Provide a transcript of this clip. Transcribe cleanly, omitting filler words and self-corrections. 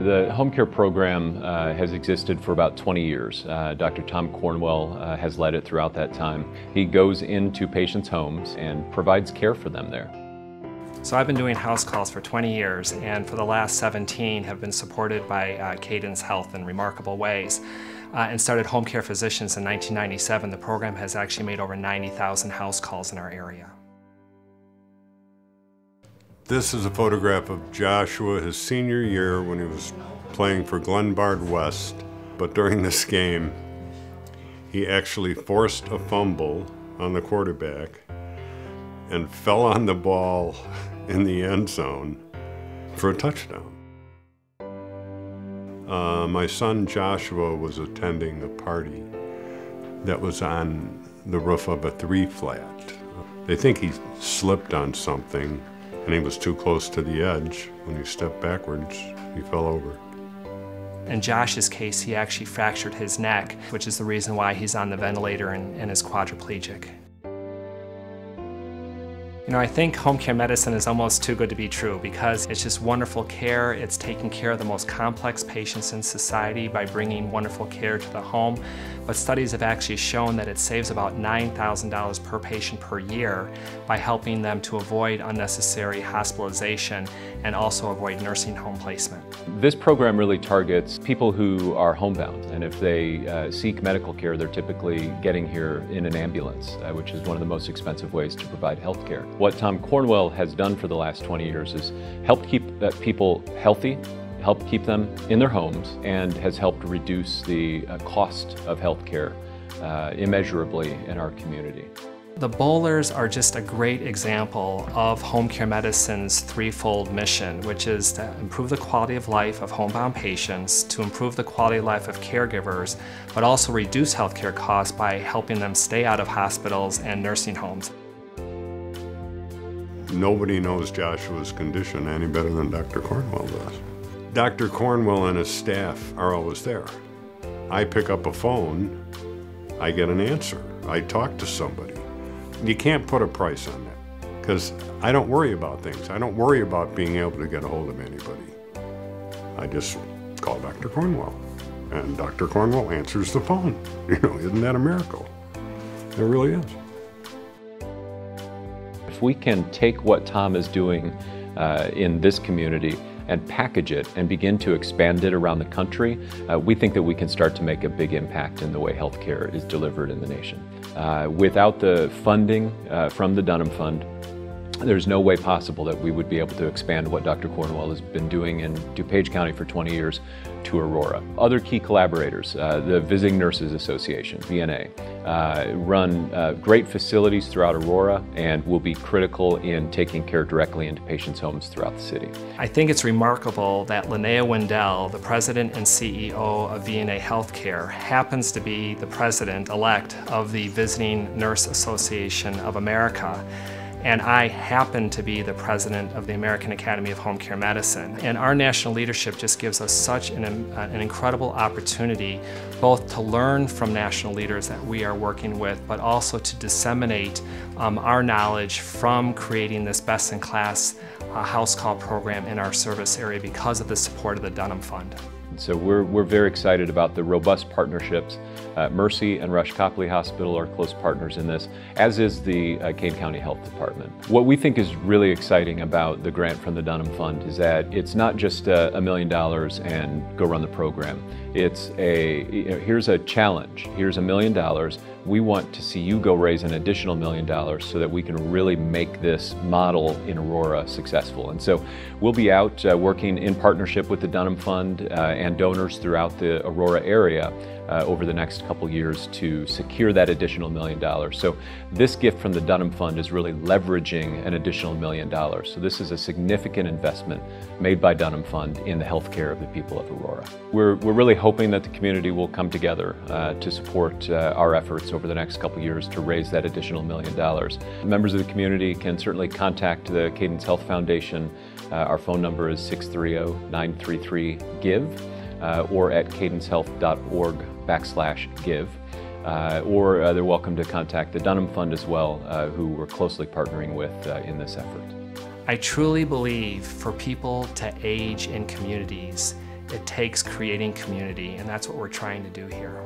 The home care program has existed for about 20 years. Dr. Tom Cornwell has led it throughout that time. He goes into patients' homes and provides care for them there. So I've been doing house calls for 20 years, and for the last 17 have been supported by Cadence Health in remarkable ways. And started Home Care Physicians in 1997. The program has actually made over 90,000 house calls in our area. This is a photograph of Joshua his senior year when he was playing for Glenbard West. But during this game, he actually forced a fumble on the quarterback and fell on the ball in the end zone for a touchdown. My son Joshua was attending a party that was on the roof of a 3-flat. They think he slipped on something and he was too close to the edge. When he stepped backwards, he fell over. In Josh's case, he actually fractured his neck, which is the reason why he's on the ventilator and is quadriplegic. You know, I think home care medicine is almost too good to be true because it's just wonderful care. It's taking care of the most complex patients in society by bringing wonderful care to the home. But studies have actually shown that it saves about $9,000 per patient per year by helping them to avoid unnecessary hospitalization and also avoid nursing home placement. This program really targets people who are homebound, and if they seek medical care, they're typically getting here in an ambulance, which is one of the most expensive ways to provide health care. What Tom Cornwell has done for the last 20 years is helped keep people healthy, helped keep them in their homes, and has helped reduce the cost of health care immeasurably in our community. The bowlers are just a great example of home care medicine's threefold mission, which is to improve the quality of life of homebound patients, to improve the quality of life of caregivers, but also reduce healthcare costs by helping them stay out of hospitals and nursing homes. Nobody knows Joshua's condition any better than Dr. Cornwell does. Dr. Cornwell and his staff are always there. I pick up a phone, I get an answer. I talk to somebody. You can't put a price on that because I don't worry about things. I don't worry about being able to get a hold of anybody. I just call Dr. Cornwell and Dr. Cornwell answers the phone. You know, isn't that a miracle? It really is. If we can take what Tom is doing in this community and package it and begin to expand it around the country, we think that we can start to make a big impact in the way healthcare is delivered in the nation. Without the funding from the Dunham Fund, there's no way possible that we would be able to expand what Dr. Cornwell has been doing in DuPage County for 20 years to Aurora. Other key collaborators, the Visiting Nurses Association, VNA, run great facilities throughout Aurora and will be critical in taking care directly into patients' homes throughout the city. I think it's remarkable that Linnea Wendell, the president and CEO of VNA Healthcare, happens to be the president-elect of the Visiting Nurse Association of America. And I happen to be the president of the American Academy of Home Care Medicine. And our national leadership just gives us such an incredible opportunity both to learn from national leaders that we are working with, but also to disseminate our knowledge from creating this best-in-class house call program in our service area because of the support of the Dunham Fund. So we're very excited about the robust partnerships. Mercy and Rush Copley Hospital are close partners in this, as is the Kane County Health Department. What we think is really exciting about the grant from the Dunham Fund is that it's not just $1 million and go run the program. It's here's a challenge, here's $1 million. We want to see you go raise an additional $1 million so that we can really make this model in Aurora successful. And so we'll be out working in partnership with the Dunham Fund and donors throughout the Aurora area over the next couple years to secure that additional $1 million. So this gift from the Dunham Fund is really leveraging an additional $1 million. So this is a significant investment made by Dunham Fund in the health care of the people of Aurora. We're really hoping that the community will come together to support our efforts over the next couple years to raise that additional $1 million. Members of the community can certainly contact the Cadence Health Foundation. Our phone number is 630-933-GIVE or at cadencehealth.org/give. Or they're welcome to contact the Dunham Fund as well, who we're closely partnering with in this effort. I truly believe for people to age in communities, it takes creating community, and that's what we're trying to do here.